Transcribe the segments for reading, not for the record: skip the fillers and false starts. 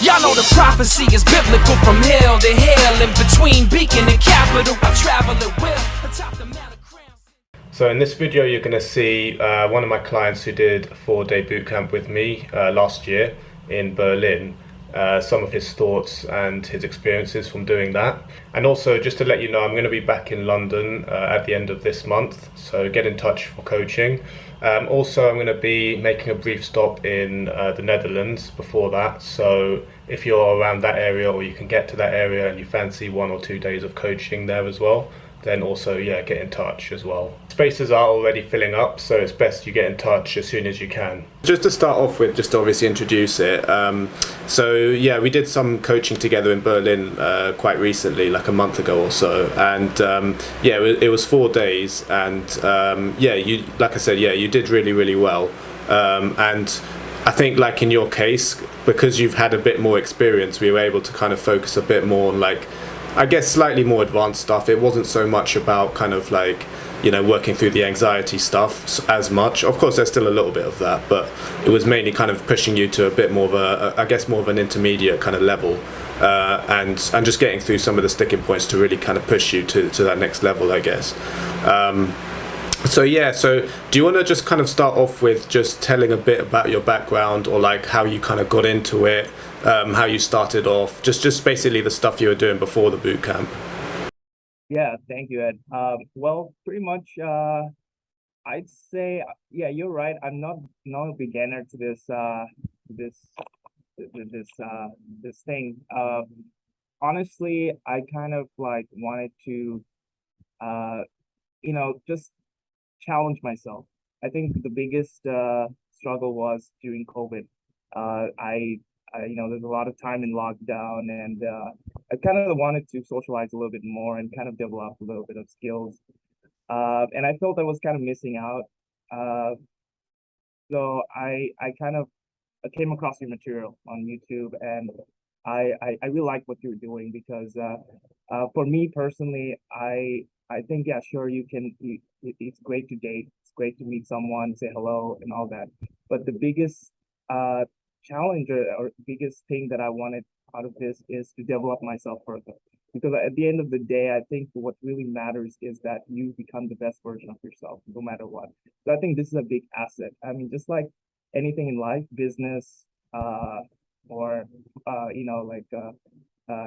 Y'all know the prophecy is biblical from hell to hell. In between Beacon and Capital, I travel at will. Atop the Mount of Crowns. So in this video you're going to see one of my clients who did a 4-day bootcamp with me last year in Berlin. Some of his thoughts and his experiences from doing that. And also, just to let you know, I'm going to be back in London at the end of this month, so get in touch for coaching. Also, I'm going to be making a brief stop in the Netherlands before that, so if you're around that area or you can get to that area and you fancy 1 or 2 days of coaching there as well, then also, yeah, get in touch as well. Spaces are already filling up, so it's best you get in touch as soon as you can. Just to start off with, just to obviously introduce it. So yeah, we did some coaching together in Berlin quite recently, like a month ago or so. And yeah, it was 4 days. And yeah, you, like I said, yeah, you did really, really well. And I think, like in your case, because you've had a bit more experience, we were able to kind of focus a bit more on, like, I guess, slightly more advanced stuff. It wasn't so much about kind of like, you know, working through the anxiety stuff as much. Of course, there's still a little bit of that, but it was mainly kind of pushing you to a bit more of a, I guess, more of an intermediate kind of level, and just getting through some of the sticking points to really kind of push you to that next level, I guess. So yeah, so do you want to just kind of start off with just telling a bit about your background, or like how you kind of got into it, how you started off, just basically the stuff you were doing before the boot camp? Yeah, thank you, Ed. Well, pretty much, I'd say, yeah, you're right. I'm not a beginner to this thing. Honestly, I kind of like wanted to, just challenge myself. I think the biggest struggle was during COVID. There's a lot of time in lockdown, and I kind of wanted to socialize a little bit more and kind of develop a little bit of skills. And I felt I was kind of missing out. So I kind of came across your material on YouTube, and I really like what you're doing because for me personally, I think, yeah, sure, it's great to date, it's great to meet someone, say hello and all that, but the biggest challenge or biggest thing that I wanted out of this is to develop myself further, because at the end of the day, I think what really matters is that you become the best version of yourself no matter what. So I think this is a big asset. I mean, just like anything in life, business, or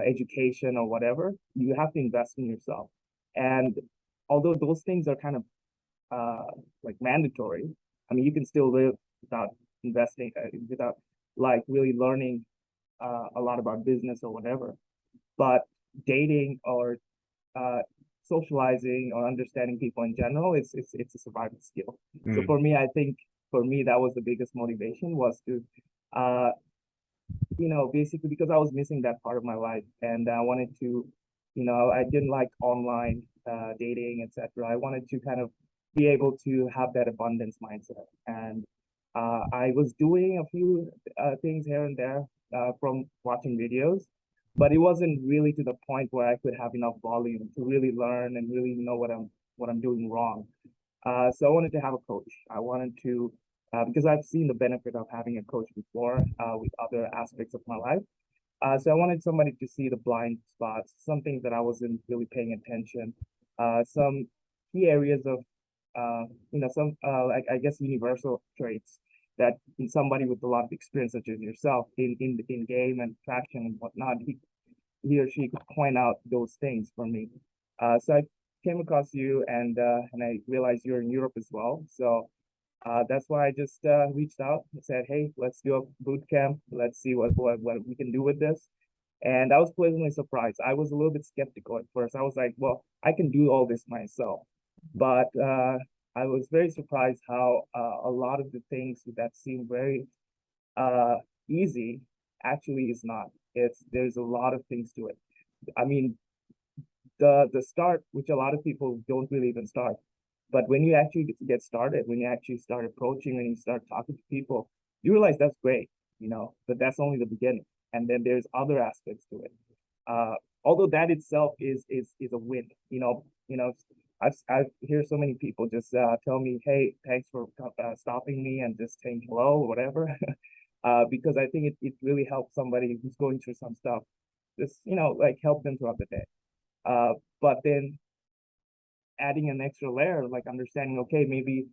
education or whatever, you have to invest in yourself. And although those things are kind of like mandatory, I mean, you can still live without investing, without like really learning a lot about business or whatever. But dating or socializing or understanding people in general, it's a survival skill. So for me, I think for me that was the biggest motivation, was to basically because I was missing that part of my life, and I wanted to, I didn't like online dating, etc. I wanted to kind of be able to have that abundance mindset, and I was doing a few things here and there from watching videos, but it wasn't really to the point where I could have enough volume to really learn and really know what I'm doing wrong. So I wanted to have a coach. I wanted to, because I've seen the benefit of having a coach before with other aspects of my life. So I wanted somebody to see the blind spots, some things that I wasn't really paying attention, some key areas of, some like, I guess, universal traits that in somebody with a lot of experience, such as yourself, in game and traction and whatnot, he or she could point out those things for me. So I came across you, and I realized you're in Europe as well. So that's why I just reached out and said, hey, let's do a boot camp. Let's see what we can do with this. And I was pleasantly surprised. I was a little bit skeptical at first. I was like, well, I can do all this myself. But I was very surprised how a lot of the things that seem very easy actually is not. There's a lot of things to it. I mean, the start, which a lot of people don't really even start. But when you actually get started, when you actually start approaching, when you start talking to people, you realize that's great, but that's only the beginning. And then there's other aspects to it. Although that itself is a win, I've hear so many people just tell me, hey, thanks for stopping me and just saying hello or whatever. because I think it really helps somebody who's going through some stuff, just, like help them throughout the day. But then adding an extra layer, like understanding, okay, maybe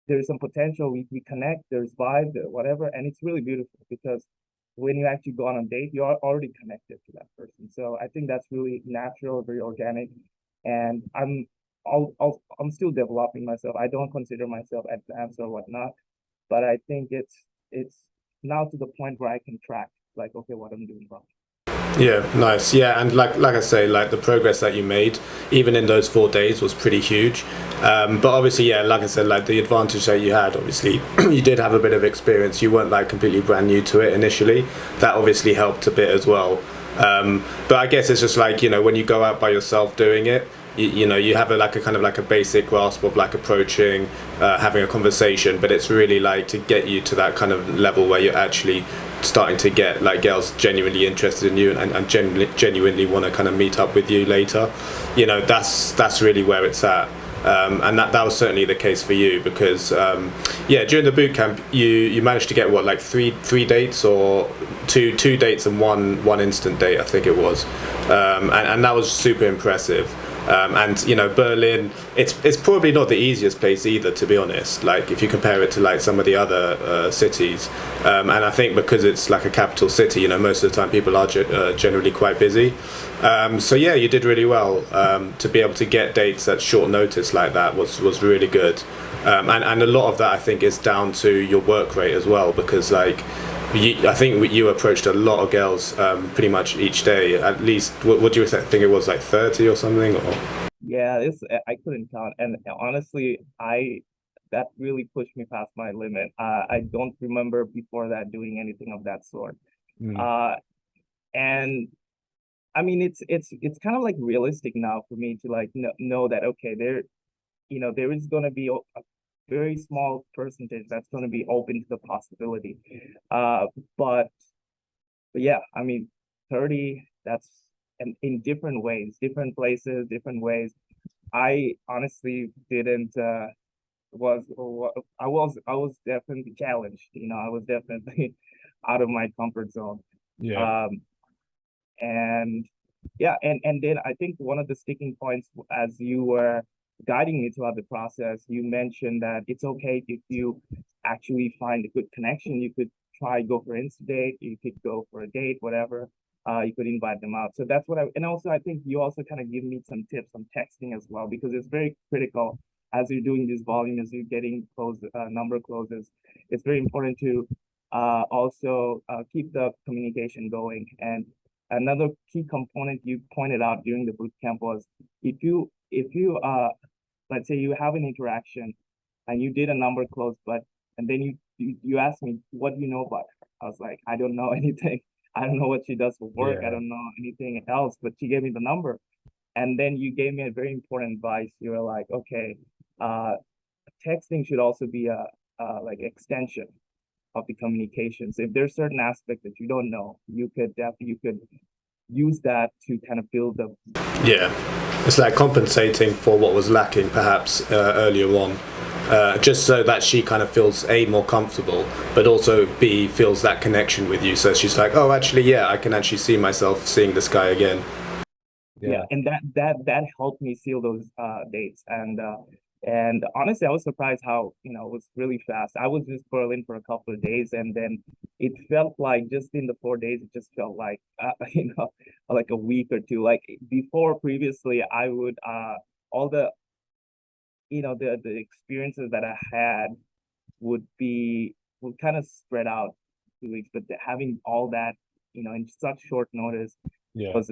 there's some potential, we connect, there's vibe, whatever, and it's really beautiful because when you actually go on a date, you are already connected to that person. So I think that's really natural, very organic, and I'm still developing myself. I don't consider myself advanced or whatnot, but I think it's now to the point where I can track, like, okay, what I'm doing wrong. Yeah, nice. Yeah, and like I say, like the progress that you made, even in those 4 days, was pretty huge. But obviously, yeah, like I said, like the advantage that you had, obviously, you did have a bit of experience. You weren't like completely brand new to it initially. That obviously helped a bit as well. But I guess it's just like, when you go out by yourself doing it, you have like a kind of like a basic grasp of like approaching, having a conversation, but it's really like to get you to that kind of level where you're actually starting to get like girls genuinely interested in you and genuinely want to kind of meet up with you later. That's really where it's at. And that was certainly the case for you because during the boot camp you managed to get what, like three dates, or two dates and one instant date, I think it was, and that was super impressive. And Berlin, it's probably not the easiest place either, to be honest, like if you compare it to like some of the other cities, and I think because it's like a capital city, most of the time people are generally quite busy. So yeah, you did really well. To be able to get dates at short notice like that was really good, and a lot of that I think is down to your work rate as well, because like I think you approached a lot of girls pretty much each day. At least, what do you think it was, like 30 or something? Or? Yeah, I couldn't count, and honestly, that really pushed me past my limit. I don't remember before that doing anything of that sort. Mm. And I mean, it's kind of like realistic now for me to like know that, okay, there is going to be a very small percentage that's going to be open to the possibility. But yeah, I mean, 30, that's, and in different ways, different places, different ways. I honestly didn't I was definitely challenged. I was definitely out of my comfort zone. Yeah. Um, and yeah, and then I think one of the sticking points, as you were guiding me throughout the process, you mentioned that it's okay if you actually find a good connection. You could go for Insta date, you could go for a date, whatever. You could invite them out. So that's what and also I think you also kind of give me some tips on texting as well, because it's very critical as you're doing this volume, as you're getting close number closes. It's very important to also keep the communication going. And another key component you pointed out during the boot camp was, if you let's say you have an interaction and you did a number close, and then you asked me, what do you know about her? I was like, I don't know anything. I don't know what she does for work. I don't know anything else, but she gave me the number. And then you gave me a very important advice. You were like, okay, texting should also be a like extension of the communications. If there's certain aspect that you don't know, you could use that to kind of build the. Yeah, it's like compensating for what was lacking perhaps earlier on, just so that she kind of feels A, more comfortable, but also B, feels that connection with you. So she's like, oh, actually, yeah, I can actually see myself seeing this guy again. Yeah, and that helped me seal those dates. And honestly, I was surprised how, it was really fast. I was just Berlin for a couple of days, and then it felt like just in the 4 days, it just felt like like a week or two. Like before, previously, I would all the the experiences that I had would kind of spread out 2 weeks, but having all that in such short notice Yeah. was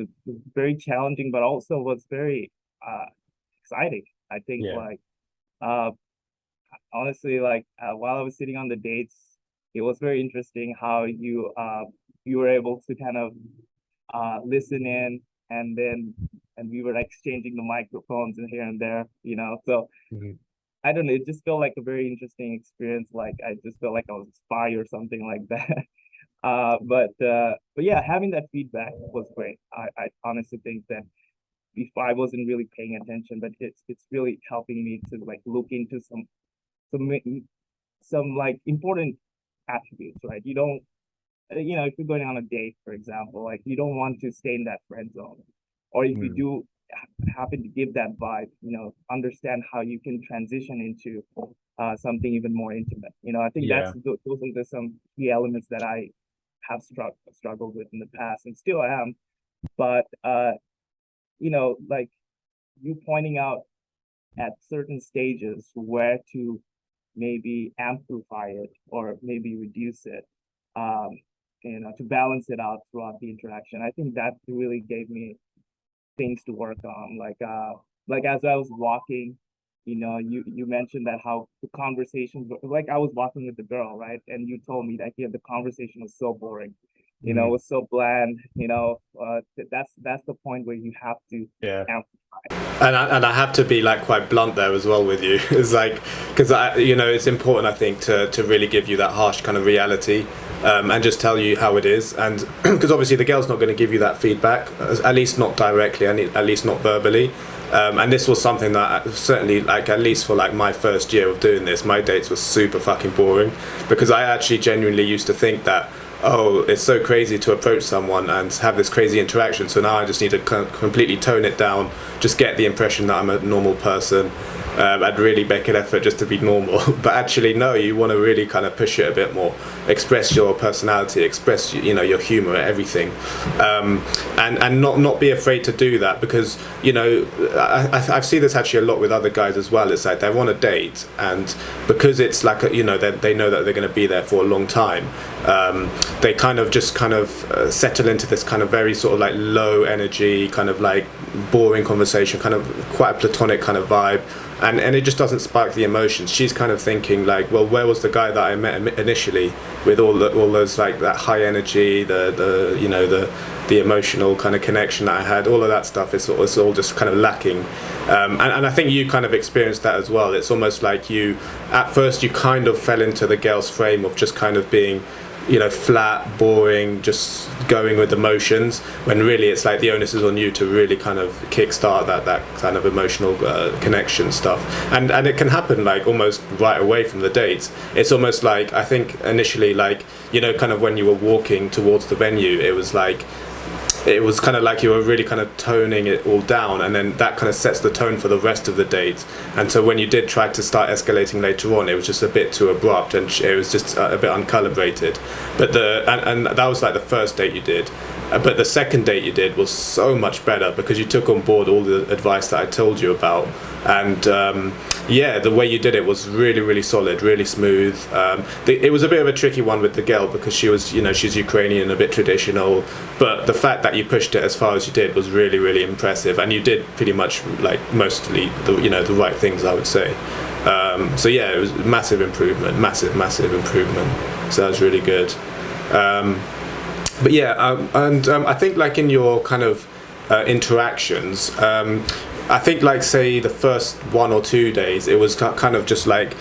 very challenging, but also was very exciting. I think Yeah. like honestly, like while I was sitting on the dates, it was very interesting how you were able to kind of listen in, and we were exchanging the microphones and here and there. So Mhm. I don't know, it just felt like a very interesting experience. Like I just felt like I was a spy or something like that. But yeah, having that feedback was great. I honestly think that before I wasn't really paying attention, but it's really helping me to like look into some like important attributes, right? You don't you know, if you're going on a date, for example, like you don't want to stay in that friend zone. Or if you Mm. do happen to give that vibe, you know, understand how you can transition into something even more intimate. You know, I think Yeah. those are some key elements that I have struggled with in the past and still am. But you know, like you pointing out at certain stages where to maybe amplify it or maybe reduce it, um, you know, to balance it out throughout the interaction. I think that really gave me things to work on. Like as I was walking, you know, you mentioned that how the conversations like I was walking with the girl, right? And you told me that, yeah, the conversation was so boring, you know, it Mm. was so bland, you know. That's the point where you have to Yeah. amplify. And I have to be like quite blunt there as well with you. It's like, because I, you know, it's important, I think, to really give you that harsh kind of reality, and just tell you how it is. And because obviously the girl's not going to give you that feedback, at least not directly, at least not verbally. And this was something that certainly, like, at least for like my first year of doing this, my dates were super fucking boring, because I actually genuinely used to think that, oh, it's so crazy to approach someone and have this crazy interaction, so now I just need to completely tone it down, just get the impression that I'm a normal person. I'd really make an effort just to be normal. But actually, no, you want to really kind of push it a bit more, express your personality, express, you know, your humor, everything, and not be afraid to do that, because, you know, I've seen this actually a lot with other guys as well. It's like they're on a date, and because it's like you know, they know that they're going to be there for a long time, they kind of just settle into this kind of very sort of like low energy, kind of like boring conversation, kind of quite a platonic kind of vibe, and it just doesn't spark the emotions. She's kind of thinking like, well, where was the guy that I met initially with all those like that high energy, the you know, the emotional kind of connection that I had, all of that stuff is all just kind of lacking. And I think you kind of experienced that as well. It's almost like you, at first, you kind of fell into the girl's frame of just kind of being, you know, flat, boring, just going with the motions, when really it's like the onus is on you to really kind of kickstart that kind of emotional connection stuff. And it can happen like almost right away from the dates. It's almost like, I think initially, like, you know, kind of when you were walking towards the venue, it was kind of like you were really kind of toning it all down, and then that kind of sets the tone for the rest of the date. And so when you did try to start escalating later on, it was just a bit too abrupt, and it was just a bit uncalibrated. But and that was like the first date you did. But the second date you did was so much better, because you took on board all the advice that I told you about. And yeah, the way you did it was really, really solid, really smooth. It was a bit of a tricky one with the girl, because she was, you know, she's Ukrainian, a bit traditional. But the fact that you pushed it as far as you did was really, really impressive. And you did pretty much like mostly the right things, I would say. So yeah, it was massive improvement, massive improvement. So that was really good. But yeah, I think like in your kind of interactions, I think like say the first 1 or 2 days, it was kind of just like,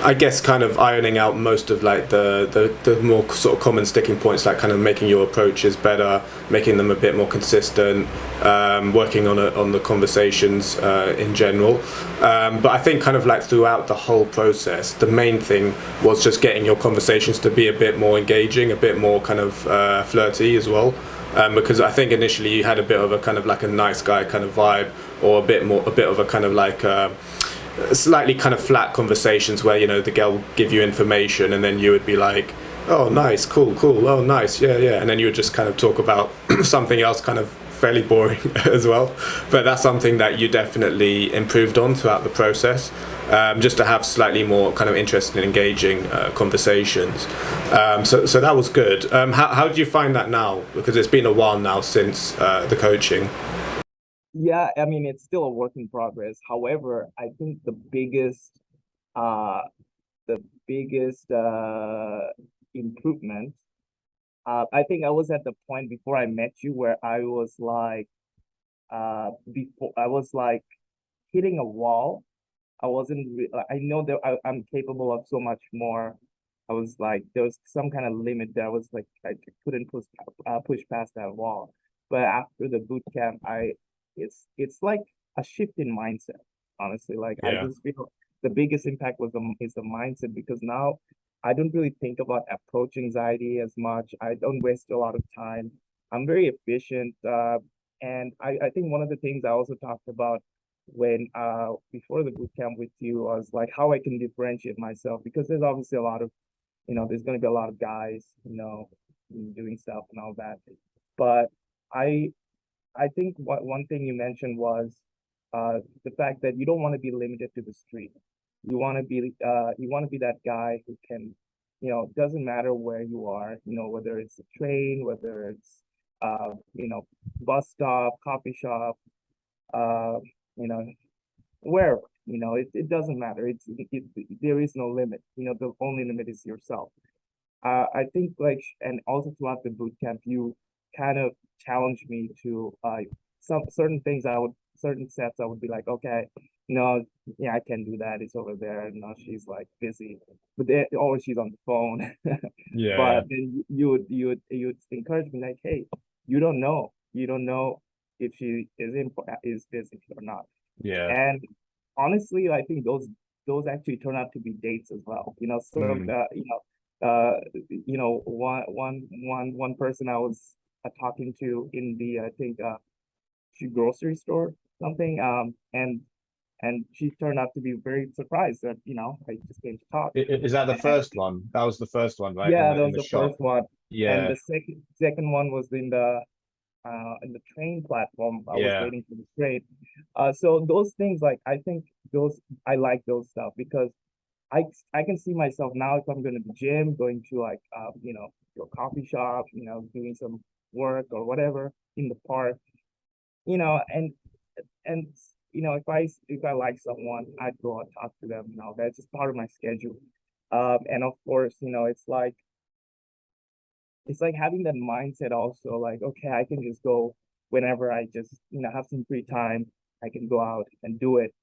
I guess, kind of ironing out most of like the more sort of common sticking points, like kind of making your approaches better, making them a bit more consistent, working on the conversations in general. But I think kind of like throughout the whole process, the main thing was just getting your conversations to be a bit more engaging, a bit more kind of flirty as well. Because I think initially you had a bit of a kind of like a nice guy kind of vibe, or a bit of a kind of like slightly kind of flat conversations where, you know, the girl would give you information and then you would be like, oh nice, cool, oh nice, yeah, and then you would just kind of talk about something else, kind of fairly boring as well. But that's something that you definitely improved on throughout the process, just to have slightly more kind of interesting and engaging conversations. So that was good. How do you find that now? Because it's been a while now since the coaching. Yeah, I mean, it's still a work in progress. However, I think uh the biggest improvement, I think I was at the point before I met you where I was like before I was like hitting a wall. I wasn't I know that I'm capable of so much more. I was like, there was some kind of limit that I was like, I couldn't push past that wall. But after the boot camp, it's like a shift in mindset, honestly. Like I Yeah. just feel the biggest impact is the mindset, because now I don't really think about approach anxiety as much. I don't waste a lot of time. I'm very efficient. And I think one of the things I also talked about when before the boot camp with you was like how I can differentiate myself, because there's obviously a lot of, there's going to be a lot of guys, doing stuff and all that. But I I think one thing you mentioned was the fact that you don't want to be limited to the street. You want to be that guy who can, doesn't matter where you are, whether it's a train, whether it's bus stop, coffee shop, uh, you know, wherever, it doesn't matter. There is no limit. The only limit is yourself. I think like, and also throughout the boot camp, you kind of challenged me to some certain things certain sets I would be like, okay, no, yeah, I can do that. It's over there. No, she's like busy, but or she's on the phone. Yeah, But then you would encourage me like, hey, you don't know if she is busy or not. yeah. And honestly, I think those actually turn out to be dates as well. Mm. One person I was talking to in the I think grocery store something and she turned out to be very surprised that I just came to talk. Is that the And first one? That was the first one, right? yeah, that In was the the shop. first one, and Yeah, the second one was in the train platform. I was yeah. waiting for the train. So those things, like I think those I like those stuff because I I can see myself now if I'm going to the gym, going to like to a coffee shop, doing some work or whatever in the park, and and if I like someone, I'd go and talk to them. That's just part of my schedule. And of course, it's like having that mindset also, like, okay, I can just go whenever I just, have some free time. I can go out and do it,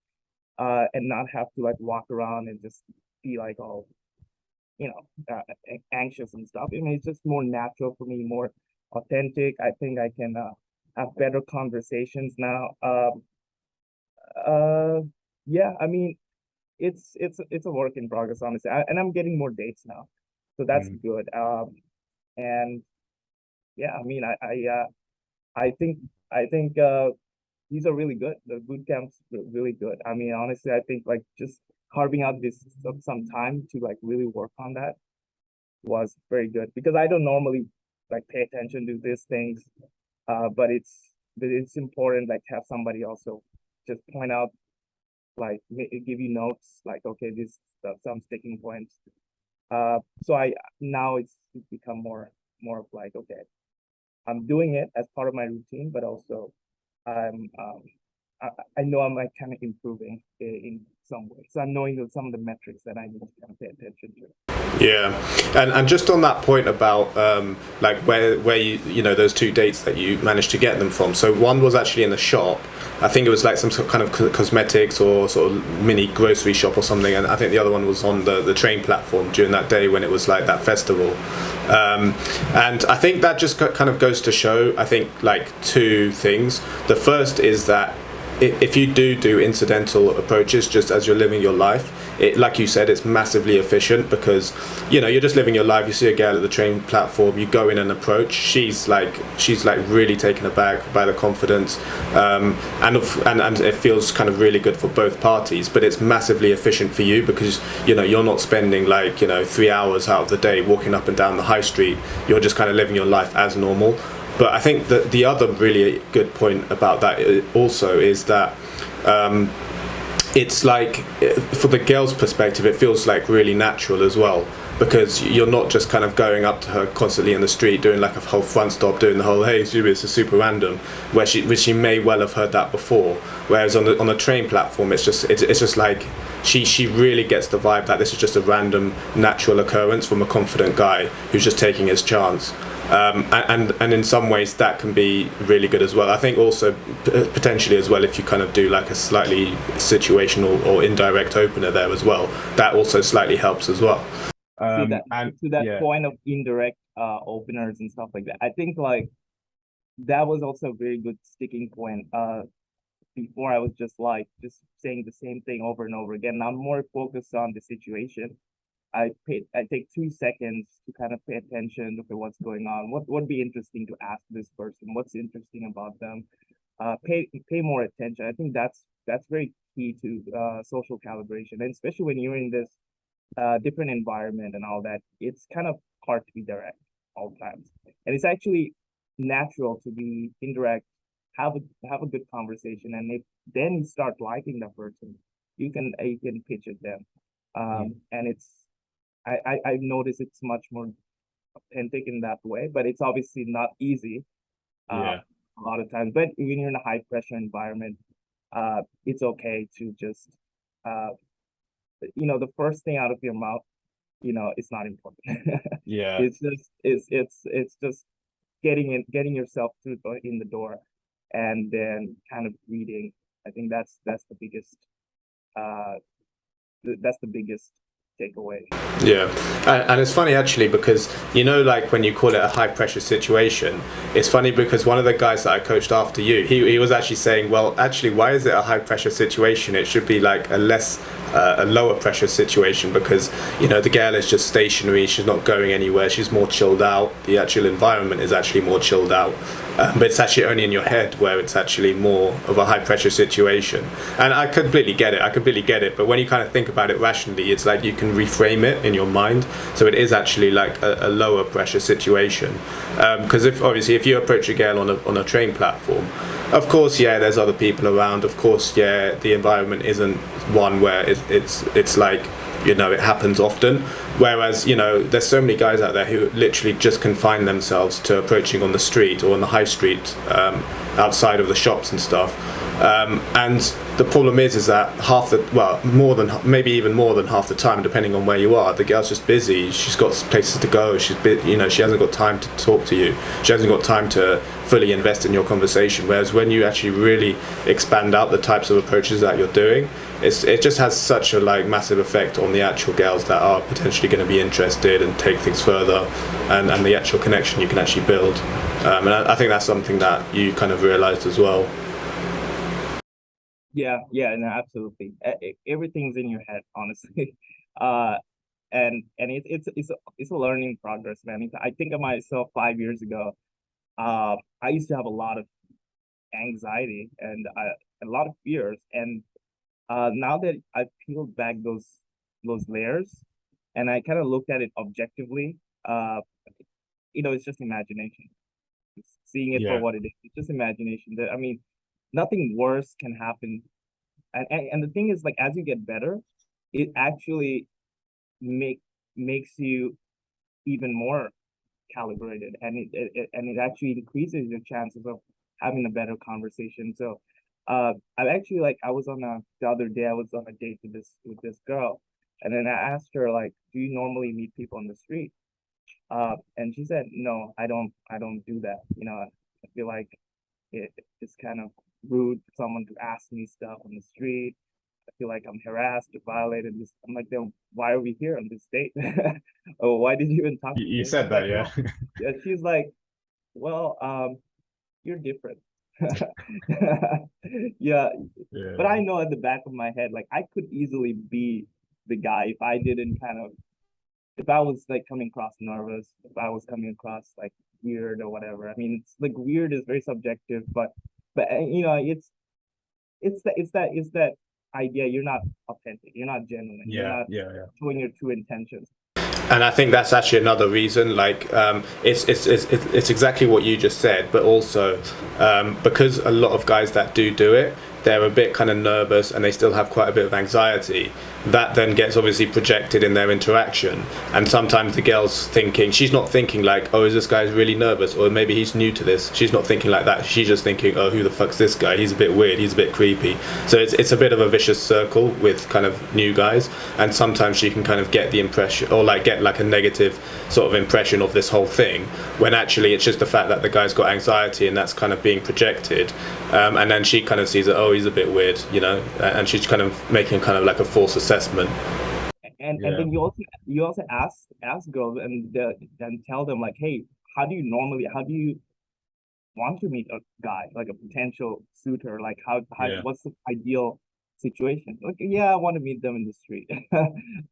and not have to like walk around and just be like all, anxious and stuff. I mean, it's just more natural for me, more authentic. I think I can have better conversations now. Uh, yeah, I mean, it's a work in progress, honestly, and I'm getting more dates now, so that's Mm. good. And yeah, I mean, I think these are really good. The boot camps are really good. I mean, honestly, I think like just carving out this some time to like really work on that was very good because I don't normally like pay attention to these things. But it's important like to have somebody also just point out like give you notes like, okay, this some sticking points. So I now it's become more of like, okay, I'm doing it as part of my routine, but also I'm I, I know I'm like kind of improving in some ways. So I'm knowing that some of the metrics that I need to kind of pay attention to. Yeah, and just on that point about like where you know those two dates that you managed to get them from. So one was actually in the shop. I think it was like some sort of kind of cosmetics or sort of mini grocery shop or something. And I think the other one was on the train platform during that day when it was like that festival. And I think that just kind of goes to show, I think, like two things. The first is that if you do incidental approaches just as you're living your life, it, like you said, it's massively efficient because you're just living your life. You see a girl at the train platform, you go in and approach. She's like really taken aback by the confidence, and it feels kind of really good for both parties. But it's massively efficient for you because you're not spending like 3 hours out of the day walking up and down the high street. You're just kind of living your life as normal. But I think that the other really good point about that also is that it's like, for the girl's perspective, it feels like really natural as well, because you're not just kind of going up to her constantly in the street doing like a whole front stop, doing the whole "hey Zubi, it's a super random," which she may well have heard that before. Whereas on the train platform, it's just like she really gets the vibe that this is just a random natural occurrence from a confident guy who's just taking his chance. And in some ways that can be really good as well. I think also potentially as well, if you kind of do like a slightly situational or indirect opener there as well, that also slightly helps as well. To that And to that yeah, point of indirect openers and stuff like that, I think like that was also a very good sticking point. Before I was just saying the same thing over and over again. Now I'm more focused on the situation. I take 2 seconds to kind of pay attention to what's going on. What would be interesting to ask this person? What's interesting about them? Pay more attention. I think that's very key to social calibration, and especially when you're in this different environment and all that. It's kind of hard to be direct all times, and it's actually natural to be indirect, have a good conversation, and if then you start liking that person, you can pitch it them, and I've noticed it's much more authentic in that way, but it's obviously not easy Yeah. a lot of times. But when you're in a high pressure environment, it's okay to just the first thing out of your mouth, it's not important. Yeah. It's just getting yourself in the door, and then kind of reading. I think that's the biggest takeaway. Yeah, and it's funny actually because like when you call it a high pressure situation, it's funny because one of the guys that I coached after you, he was actually saying, well, actually, why is it a high pressure situation? It should be like a lower pressure situation because the girl is just stationary, she's not going anywhere, she's more chilled out. The actual environment is actually more chilled out, but it's actually only in your head where it's actually more of a high pressure situation. And I completely get it, but when you kind of think about it rationally, it's like you can reframe it in your mind, so it is actually like a lower pressure situation, because if you approach a girl on a train platform, of course, yeah, there's other people around, of course, yeah, the environment isn't one where it's like it happens often, whereas there's so many guys out there who literally just confine themselves to approaching on the street or on the high street, outside of the shops and stuff, and the problem is that maybe even more than half the time, depending on where you are, the girl's just busy, she's got places to go, she hasn't got time to talk to you, she hasn't got time to fully invest in your conversation. Whereas when you actually really expand out the types of approaches that you're doing, it just has such a massive effect on the actual girls that are potentially going to be interested and take things further, and the actual connection you can actually build, and I think that's something that you kind of realized as well. Yeah, no, absolutely. Everything's in your head, honestly. And it's a learning progress, man. I think of myself 5 years ago. I used to have a lot of anxiety and a lot of fears, and now that I've peeled back those layers, and I kind of looked at it objectively, it's just imagination. Seeing it for Yeah. what it is, it's just imagination. I mean, nothing worse can happen. And the thing is, like, as you get better, it actually makes you even more calibrated, and it actually increases your chances of having a better conversation. So I was the other day I was on a date with this girl, and then I asked her, like, do you normally meet people on the street? And she said, no, I don't do that. I feel like it's kind of rude for someone to ask me stuff on the street. I feel like I'm harassed or violated. I'm like, then why are we here on this date? Oh, why did you even talk to me? You said that, yeah. Yeah, she's like, well, you're different. Yeah, Yeah. but I know at the back of my head, like, I could easily be the guy if I was like coming across nervous, if I was coming across like weird or whatever. I mean, it's like weird is very subjective, but it's that idea you're not authentic, you're not genuine, you're Yeah. not showing your true intentions. And I think that's actually another reason. It's exactly what you just said, but also because a lot of guys that do it, they're a bit kind of nervous and they still have quite a bit of anxiety. That then gets obviously projected in their interaction, and sometimes the girl's thinking, she's not thinking like, oh, is this guy really nervous, or maybe he's new to this. She's not thinking like that. She's just thinking, oh, who the fuck's this guy? He's a bit weird, he's a bit creepy. So it's a bit of a vicious circle with kind of new guys, and sometimes she can kind of get the impression, or get like a negative sort of impression of this whole thing, when actually it's just the fact that the guy's got anxiety and that's kind of being projected, and then she kind of sees that, oh, he's a bit weird, and she's kind of making kind of like a false assessment. And then you also ask girls and tell them, like, hey, how do you want to meet a guy, like a potential suitor? Like, what's the ideal situation. Like, yeah, I want to meet them in the street.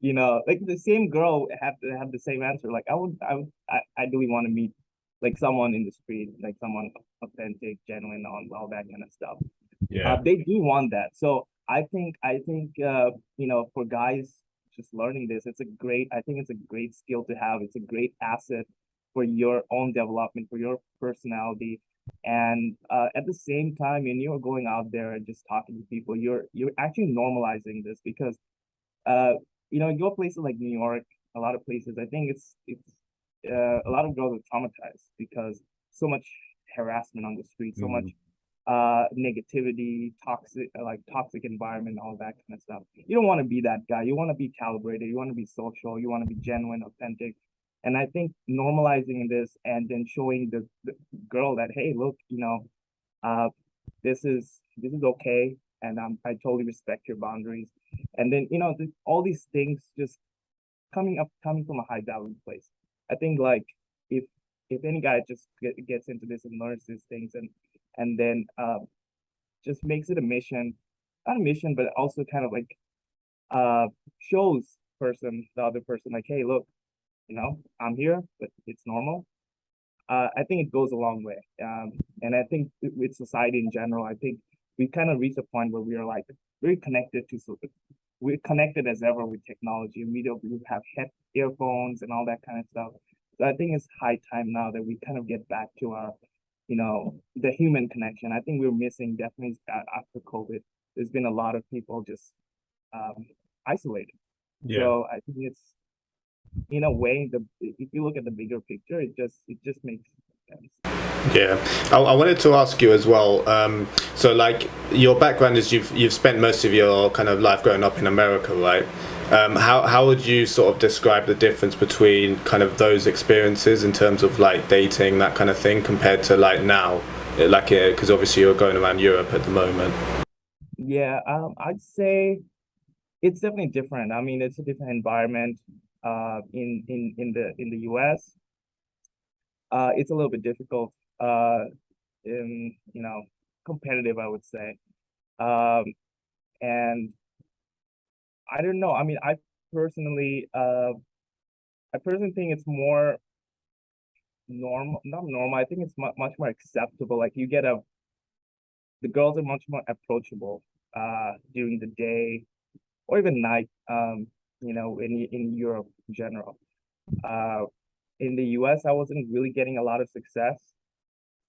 You know, like the same girl had to have the same answer. Like I really want to meet like someone in the street, like someone authentic, genuine, all that kind of stuff. Yeah. They do want that. So I think you know, for guys just learning this, I think it's a great skill to have. It's a great asset for your own development, for your personality. And at the same time, when you're going out there and just talking to people, you're actually normalizing this because uh you know, you go places like New York, a lot of places, I think it's a lot of girls are traumatized because so much harassment on the street, so much Mm. negativity, toxic environment, all that kind of stuff. You don't want to be that guy. You want to be calibrated, you want to be social, you want to be genuine, authentic. And I think normalizing this and then showing the girl that, hey, look, you know, uh this is okay, and I totally respect your boundaries. And then, you know, all these things just coming from a high value place. I think like if if any guy just gets into this and learns these things and then just makes it a mission, not a mission, but also kind of like shows the other person, like, hey, look, you know, I'm here, but it's normal. I think it goes a long way. And I think with society in general, I think we kind of reach a point where we are like very connected to, so we're connected as ever with technology. We have earphones and all that kind of stuff. So I think it's high time now that we kind of get back to our, you know, the human connection. I think we're missing definitely after COVID. There's been a lot of people just isolated. Yeah. So I think it's, in a way, if you look at the bigger picture, it just makes sense. Yeah, I wanted to ask you as well. So, like, your background is you've spent most of your kind of life growing up in America, right? How would you sort of describe the difference between kind of those experiences in terms of like dating, that kind of thing, compared to like now, like, because obviously you're going around Europe at the moment. Yeah, I'd say it's definitely different. I mean, it's a different environment. In the US, it's a little bit difficult. In you know, competitive, I would say. Um, and I don't know. I mean, personally, I personally think it's more normal, not normal. I think it's much more acceptable. Like the girls are much more approachable during the day or even night. You know, in Europe in general. Uh, in the US, I wasn't really getting a lot of success.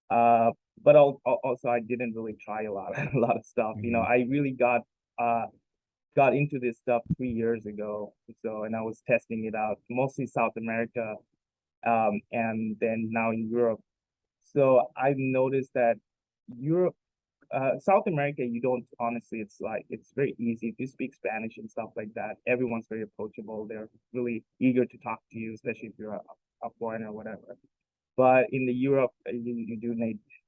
Uh, but also I didn't really try a lot, a lot of stuff. You know, Mm. I really got into this stuff 3 years ago. So, and I was testing it out, mostly South America, and then now in Europe. So I've noticed that Europe, South America, you don't honestly, it's very easy. If you speak Spanish and stuff like that, everyone's very approachable. They're really eager to talk to you, especially if you're a foreigner or whatever. But in the Europe, you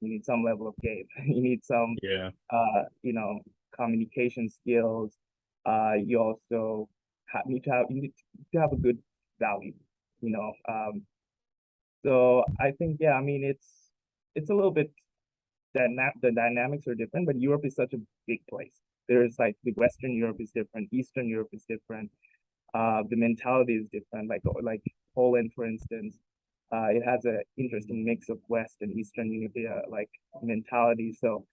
need some level of game. You need some Yeah. you know, communication skills. You also you need to have a good value, you know. So I think, yeah, I mean, it's a little bit the dynamics are different, but Europe is such a big place. There's like the Western Europe is different, Eastern Europe is different. The mentality is different. Like Poland, for instance, it has an interesting mix of West and Eastern like mentality. So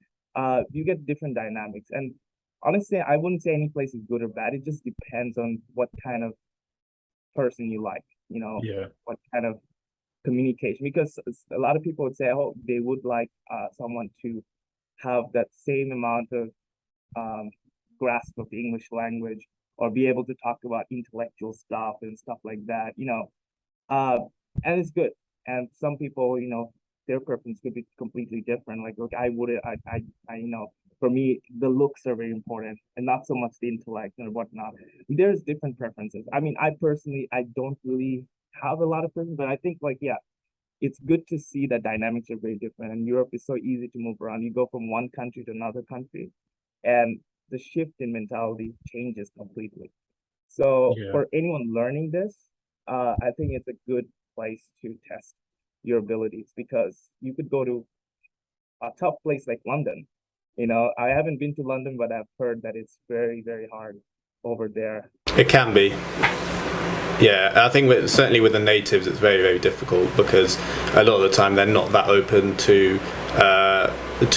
you get different dynamics. And honestly, I wouldn't say any place is good or bad. It just depends on what kind of person you like, you know, Yeah. what kind of communication. Because a lot of people would say, oh, they would like someone to have that same amount of um, grasp of the English language or be able to talk about intellectual stuff and stuff like that, you know. Uh, and it's good. And some people, you know, their preference could be completely different. Like, look, you know, for me, the looks are very important and not so much the intellect or whatnot. There's different preferences. I mean, I personally, I don't really have a lot of preferences, but I think like, yeah, it's good to see that dynamics are very different. And Europe is so easy to move around. You go from one country to another country, and the shift in mentality changes completely. So Yeah. for anyone learning this, I think it's a good place to test your abilities because you could go to a tough place like London You know, I haven't been to London, but I've heard that it's very, very hard over there. It can be. Yeah, I think certainly with the natives, it's very, very difficult because a lot of the time they're not that open to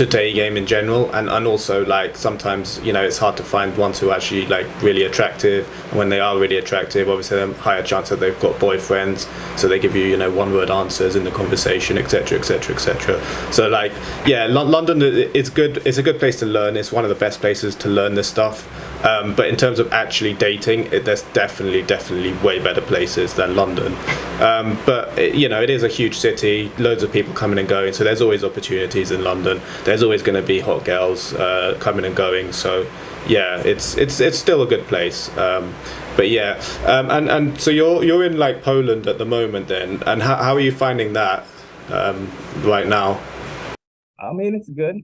day game in general, and also like sometimes it's hard to find ones who are actually like really attractive. And when they are really attractive, obviously there's a higher chance that they've got boyfriends, so they give you one-word answers in the conversation, etc., etc., etc. So like London it's good. It's a good place to learn. It's one of the best places to learn this stuff. But in terms of actually dating, there's definitely way better places than London. But it is a huge city, loads of people coming and going, so there's always opportunities in London. There's always going to be hot girls coming and going. So yeah, it's still a good place. But yeah, and so you're in like Poland at the moment then, and how are you finding that right now? I mean, it's good.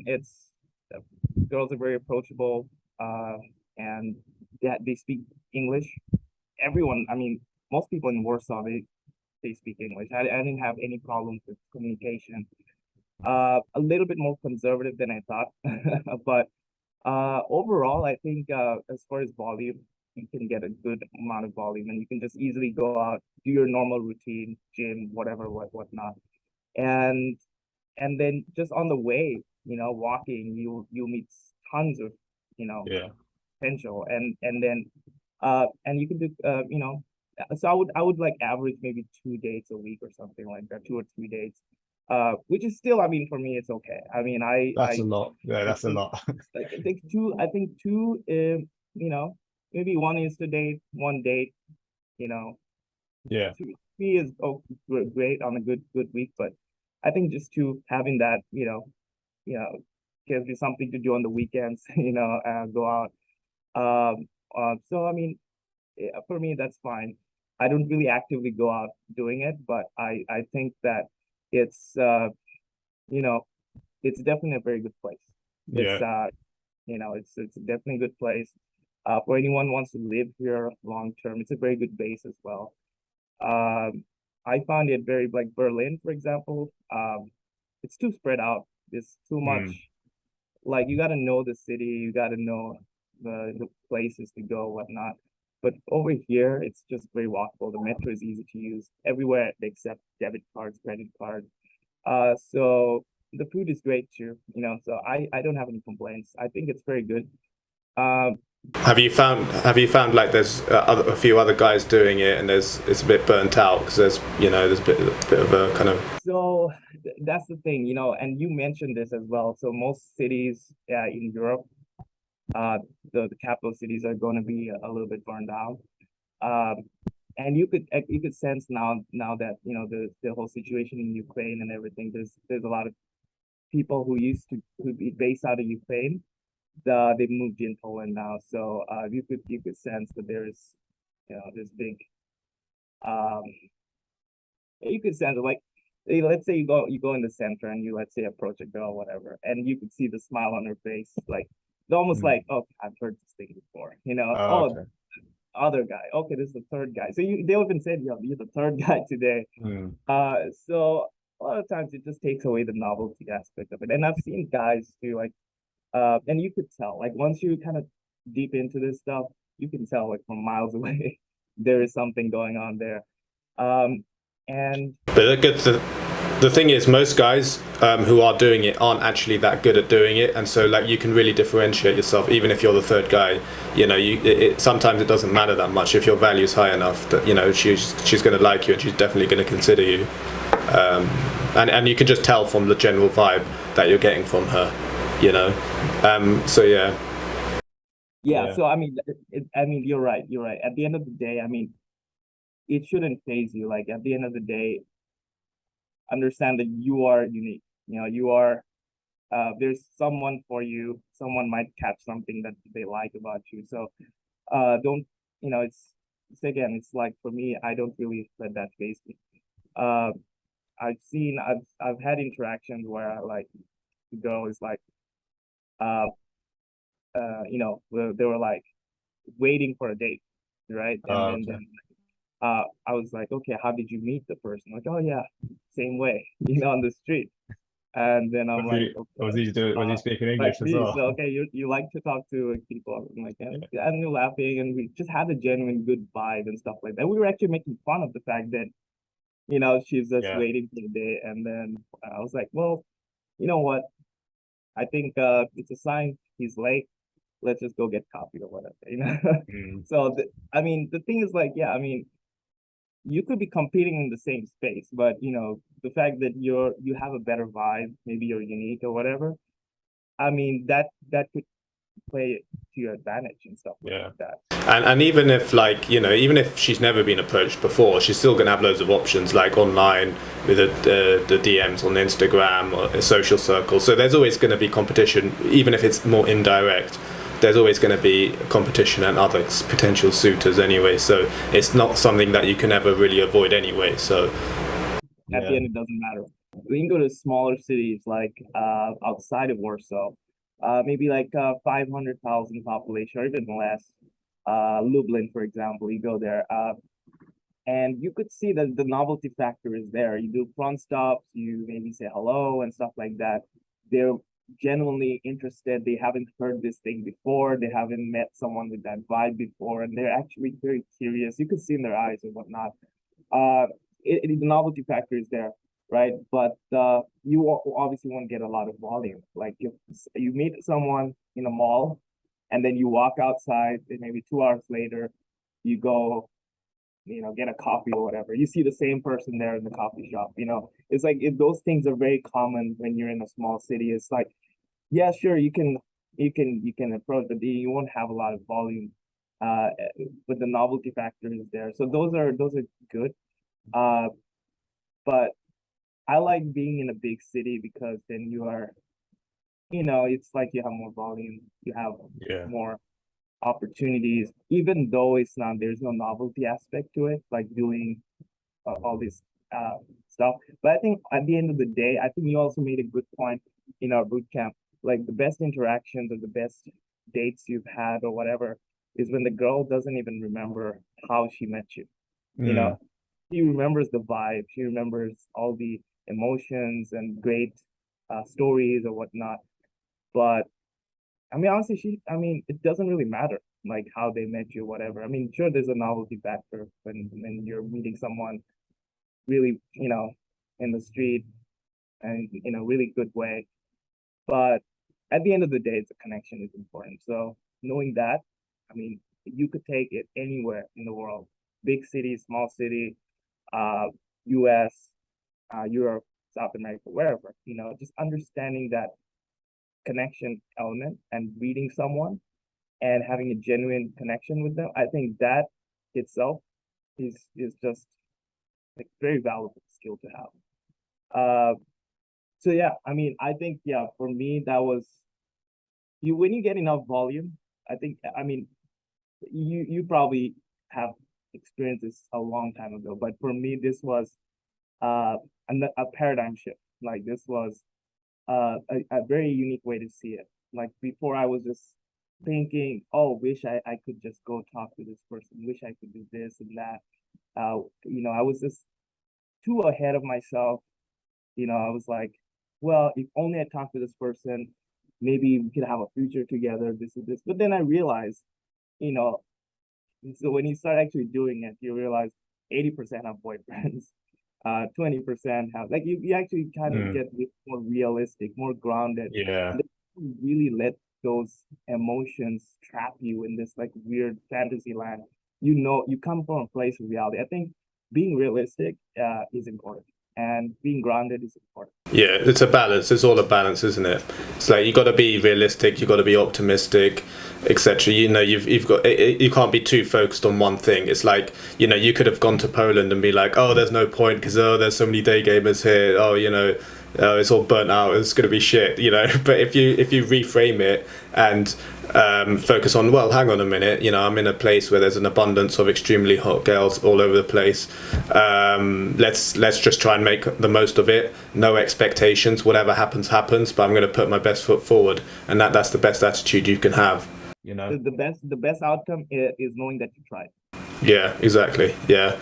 It's girls are very approachable, and they speak English. Everyone, I mean, most people in Warsaw, they speak English. I didn't have any problems with communication. A little bit more conservative than I thought, but overall, I think as far as volume, you can get a good amount of volume, and you can just easily go out, do your normal routine, gym, whatever, whatnot, and then just on the way, walking, you'll meet tons of, Yeah. potential, and then and you can do so I would like average maybe 2 dates a week or something like that, 2 or 3 dates, which is still, I mean, for me it's okay. I mean, That's a lot. Yeah, I that's a think lot. like I think two, maybe one is to date, one date, you know Yeah. three is, oh, great on a good week, but I think just two, having that, you know gives you something to do on the weekends, go out. So I mean, yeah, for me, that's fine. I don't really actively go out doing it, but I think that it's you know it's definitely a very good place. It's Yeah. it's definitely a good place. For anyone who wants to live here long term, it's a very good base as well. I found it very, like Berlin, for example. It's too spread out. It's too much. Mm. Like, you got to know the city, you got to know the places to go, whatnot. But over here, it's just very walkable. The metro is easy to use everywhere. They accept debit cards, credit cards. So the food is great too. So I don't have any complaints. I think it's very good. Um, Have you found like there's a few other guys doing it, and it's a bit burnt out because there's a bit of a kind of. so that's the thing, and you mentioned this as well. So most cities in Europe, uh, the capital cities are going to be a little bit burned out. Um, and you could sense now that the whole situation in Ukraine and everything. There's a lot of people who be based out of Ukraine. They've moved in Poland now, so you could sense that there's this big, um you could sense, like, let's say you go in the center and you, let's say, approach a girl, whatever, and you could see the smile on her face, like it's almost Mm. like, oh, I've heard this thing before, Oh, oh, okay. other guy, okay, this is the third guy, so they'll even say, yo, you're the third guy today. Mm. So a lot of times it just takes away the novelty aspect of it, and I've seen guys too, like, and you could tell, like, once you kind of deep into this stuff, you can tell, like, from miles away, there is something going on there. Um, and But the thing is, most guys who are doing it aren't actually that good at doing it, and so like you can really differentiate yourself even if you're the third guy. Sometimes it doesn't matter that much if your value is high enough that she's going to like you and she's definitely going to consider you. And you can just tell from the general vibe that you're getting from her. So yeah. yeah, Yeah. so I mean, you're right. You're right. At the end of the day, I mean, it shouldn't phase you. Like, at the end of the day, understand that you are unique. You are. There's someone for you. Someone might catch something that they like about you. So, don't. It's like, for me, I don't really let that phase me. Uh, I've had interactions where, like, the girl is like, uh, they were like waiting for a date, right? And Oh, then okay. I was like, okay, how did you meet the person? Like, oh yeah, same way, on the street. And then I'm Was like, he okay. was he speaking Like English as me, well? so okay, you like to talk to people. I'm like, Yeah. and we're laughing, and we just had a genuine good vibe and stuff like that. We were actually making fun of the fact that, she's just Yeah. waiting for the day. And then I was like, well, you know what? I think it's a sign he's late. Let's just go get coffee or whatever. Mm, So I mean, the thing is like, yeah, I mean, you could be competing in the same space, but the fact that you have a better vibe, maybe you're unique or whatever. I mean, that could play to your advantage and stuff like yeah. that. And even if, like, even if she's never been approached before, she's still going to have loads of options, like online with the DMs on Instagram or a social circle. So there's always going to be competition, even if it's more indirect. There's always going to be competition and other potential suitors anyway. So it's not something that you can ever really avoid anyway. So At the Yeah. end, it doesn't matter. We can go to smaller cities like outside of Warsaw, maybe like 500,000 population or even less. Lublin, for example, you go there, and you could see that the novelty factor is there. You do front stops, you maybe say hello and stuff like that. They're genuinely interested. They haven't heard this thing before. They haven't met someone with that vibe before, and they're actually very curious. You could see in their eyes and whatnot. Uh, the novelty factor is there, right? But you obviously won't get a lot of volume. Like if you meet someone in a mall, and then you walk outside, and maybe 2 hours later, you go, get a coffee or whatever. You see the same person there in the coffee shop. It's like those things are very common when you're in a small city. It's like, yeah, sure, you can approach, but you won't have a lot of volume. Uh, but the novelty factor is there. So those are good. Uh, but I like being in a big city because then it's like you have more volume, you have Yeah. more opportunities, even though there's no novelty aspect to it, like doing all this stuff. But I think at the end of the day, I think you also made a good point in our boot camp. Like the best interactions or the best dates you've had or whatever is when the girl doesn't even remember how she met you. You Mm, know, she remembers the vibe, she remembers all the emotions and great stories or whatnot. But I mean, honestly, it doesn't really matter like how they met you, whatever. I mean, sure, there's a novelty factor when you're meeting someone really, in the street and in a really good way. But at the end of the day, it's a connection is important. So knowing that, I mean, you could take it anywhere in the world, big city, small city, uh, US, Europe, South America, wherever, just understanding that connection element and reading someone and having a genuine connection with them, I think that itself is just like very valuable skill to have. So yeah, I mean, I think yeah, for me that was you when you get enough volume, I think I mean you probably have experienced this a long time ago, but for me this was uh a paradigm shift. Like this was a very unique way to see it. Like before I was just thinking, oh, wish I could just go talk to this person, wish I could do this and that. I was just too ahead of myself. I was like, well, if only I talk to this person, maybe we could have a future together, this and this. But then I realized, you know, so when you start actually doing it, you realize 80% have boyfriends, 20% have like you actually kind of mm, get more realistic, more grounded. yeah. And then you really let those emotions trap you in this like weird fantasy land. You come from a place of reality. I think being realistic is important and being grounded is important. yeah, it's a balance. It's all a balance, isn't it? It's like you got to be realistic, you got to be optimistic, etc. You've got you can't be too focused on one thing. It's like you could have gone to Poland and be like, oh, there's no point because there's so many day gamers here. Oh, it's all burnt out. It's gonna be shit. But if you reframe it and focus on, well, hang on a minute, I'm in a place where there's an abundance of extremely hot girls all over the place. Let's just try and make the most of it. No expectations. Whatever happens, happens. But I'm going to put my best foot forward, and that's the best attitude you can have. The best outcome is knowing that you tried. Yeah, exactly. Yeah,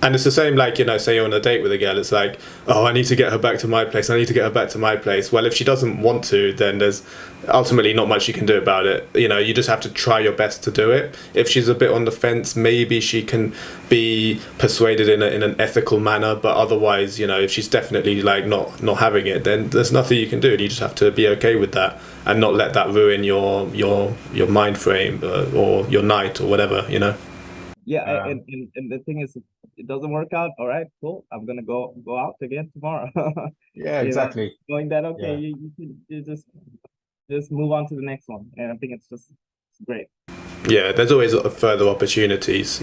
and it's the same. Like, say you're on a date with a girl, it's like, oh, I need to get her back to my place. I need to get her back to my place. Well, if she doesn't want to, then there's ultimately not much you can do about it. You just have to try your best to do it. If she's a bit on the fence, maybe she can be persuaded in an ethical manner. But otherwise, if she's definitely like not having it, then there's nothing you can do. You just have to be okay with that and not let that ruin your mind frame, or your night or whatever. Yeah, Um, and the thing is, if it doesn't work out, all right, cool. I'm gonna go out again tomorrow. Yeah, You know, exactly. knowing that okay, Yeah. you just move on to the next one, and I think it's great. yeah, there's always further opportunities.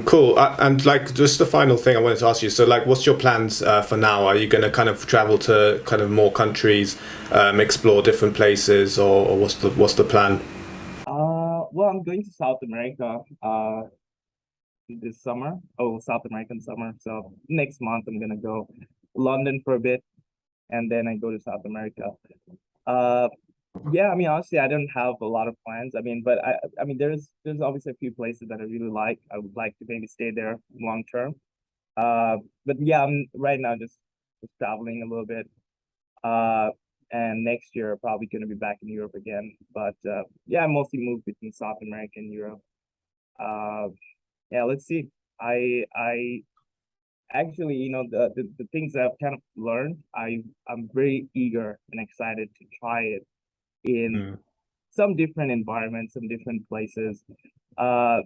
Cool. And like, just the final thing I wanted to ask you. So, like, what's your plans for now? Are you going to kind of travel to kind of more countries, explore different places, or what's the plan? Well, I'm going to South America this summer. Oh, South American summer. So next month I'm gonna go London for a bit, and then I go to South America. Uh, yeah, I mean, honestly, I don't have a lot of plans. I mean, but I mean, there's obviously a few places that I really like. I would like to maybe stay there long term. But yeah, I'm right now just traveling a little bit. Uh, and next year probably gonna be back in Europe again. But yeah, I mostly move between South America and Europe. Uh, yeah, let's see. I actually, the things that I've kind of learned, I'm very eager and excited to try it in Mm. some different environments, some different places. Uh,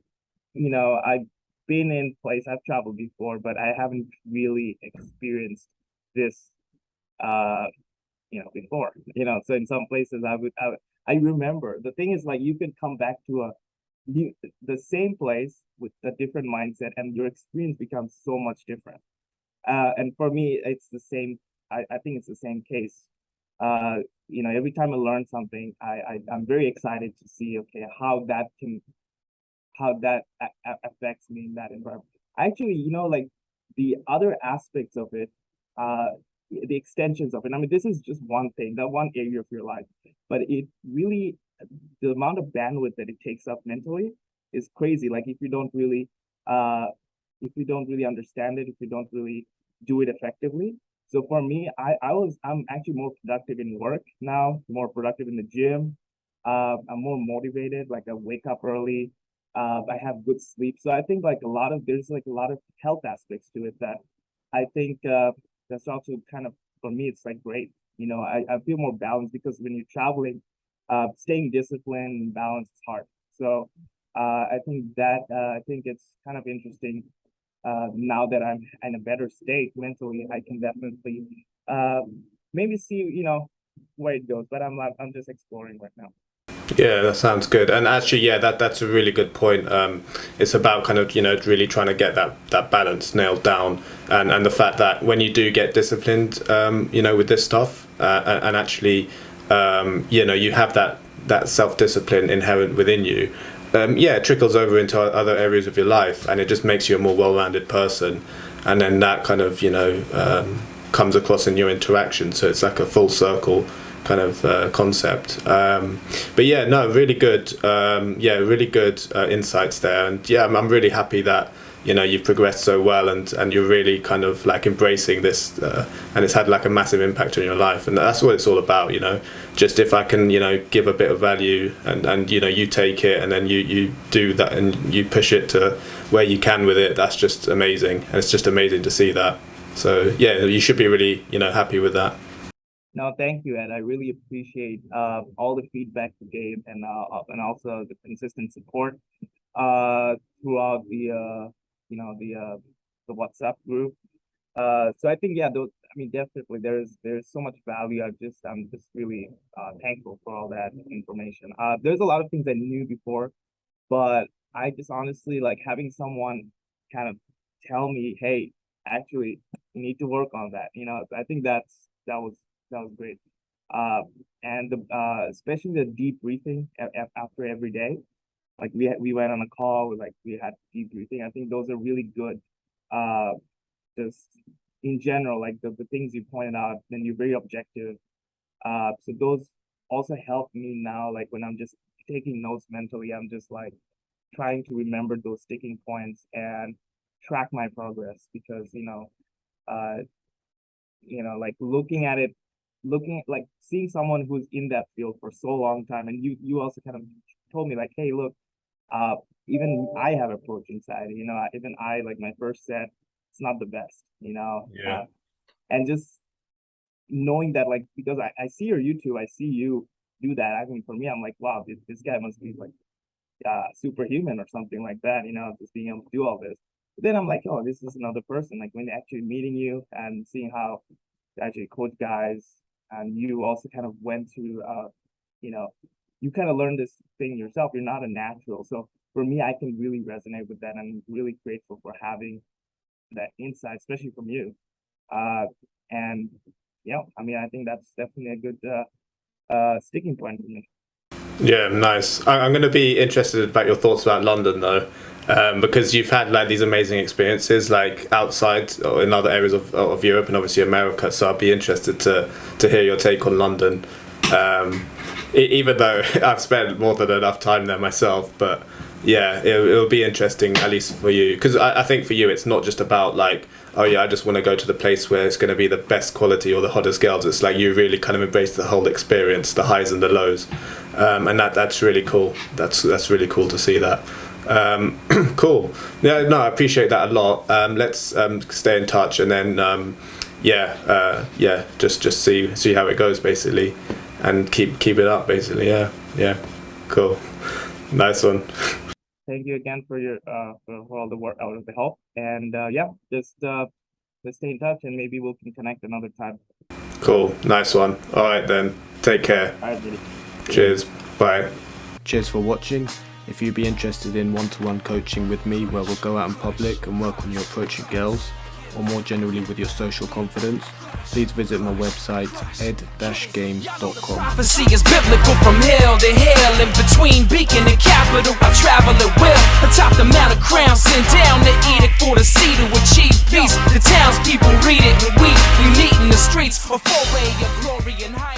I've been in place, I've traveled before, but I haven't really experienced this uh, before. So in some places I remember the thing is like you could come back to you, the same place with a different mindset and your experience becomes so much different. And for me, it's the same. I think it's the same case. Uh, every time I learn something, I'm very excited to see, okay, how that affects me in that environment. Actually, like the other aspects of it, uh, the extensions of it. I mean, this is just one thing, that one area of your life, but it really, the amount of bandwidth that it takes up mentally is crazy. Like uh, if you don't really understand it, if you don't really do it effectively. So for me, I'm actually more productive in work now, more productive in the gym. I'm more motivated. Like I wake up early. I have good sleep. So I think like there's like a lot of health aspects to it that I think that's also kind of for me, it's like great. I feel more balanced because when you're traveling, staying disciplined and balanced is hard. So I think it's kind of interesting. Now that I'm in a better state mentally, I can definitely uh, maybe see, where it goes. But I'm just exploring right now. Yeah, that sounds good. And actually, yeah, that's a really good point. It's about kind of really trying to get that balance nailed down, and the fact that when you do get disciplined, with this stuff, and actually, you have that self discipline inherent within you. Yeah, it trickles over into other areas of your life, and it just makes you a more well-rounded person. And then that kind of comes across in your interaction. So it's like a full circle kind of concept. But yeah, no, really good. Yeah, really good insights there. And yeah, I'm really happy that you've progressed so well, and you're really kind of like embracing this, and it's had like a massive impact on your life. And that's what it's all about. Just if I can give a bit of value, and you take it, and then you do that, and you push it to where you can with it. That's just amazing, and it's just amazing to see that. So yeah, you should be really happy with that. No, thank you, Ed. I really appreciate all the feedback you gave and also the consistent support throughout the WhatsApp group. So I think yeah, I mean definitely there's so much value. I'm just really thankful for all that information. There's a lot of things I knew before, but I just honestly like having someone kind of tell me, hey, actually, you need to work on that. I think that was great. Uh, and especially the debriefing after every day. Like we went on a call, like we had debriefing. I think those are really good. Uh, just in general, like the things you pointed out, then you're very objective. So those also help me now, like when I'm just taking notes mentally, I'm just like trying to remember those sticking points and track my progress because, uh, like looking at it, like seeing someone who's in that field for so long time, and you also kind of told me like, hey, look, uh, even I have approach anxiety, even I like my first set, it's not the best, Yeah. and just knowing that like because I see your YouTube, I see you do that. I mean, for me, I'm like, wow, this guy must be like superhuman or something like that, just being able to do all this. But then I'm like, oh, this is another person. Like when actually meeting you and seeing how you actually coach guys, and you also kind of went to, you know, you kind of learned this thing yourself. You're not a natural, so for me, I can really resonate with that. I'm really grateful for having that insight, especially from you. Uh, and I mean, I think that's definitely a good sticking point for me. Yeah, nice. I'm going to be interested about your thoughts about London though, because you've had like these amazing experiences like outside or in other areas of Europe and obviously America. So I'd be interested to hear your take on London. Even though I've spent more than enough time there myself, but yeah, it'll be interesting at least for you, because I think for you it's not just about like, oh yeah, I just want to go to the place where it's going to be the best quality or the hottest girls. It's like you really kind of embrace the whole experience, the highs and the lows, and that's really cool. That's really cool to see that. Cool. Yeah, no, I appreciate that a lot. Let's stay in touch, and then just see how it goes basically, and keep it up basically. Yeah, cool, nice one. Thank you again for your for all the work, all of the help, and just let's stay in touch, and maybe we can connect another time. Cool, nice one. All right then, take care. All right, Didi. Cheers. Bye. Cheers for watching. If you'd be interested in one-to-one coaching with me where we'll go out in public and work on your approach to girls, or more generally with your social confidence, please visit my website ed-games.com. Prophecy is biblical from hill to hill, in between beacon and capital. I travel at will, atop the Mount of Crown, send down the edict for the sea to achieve peace. The townspeople read it and we meet in the streets, a foray of glory and high.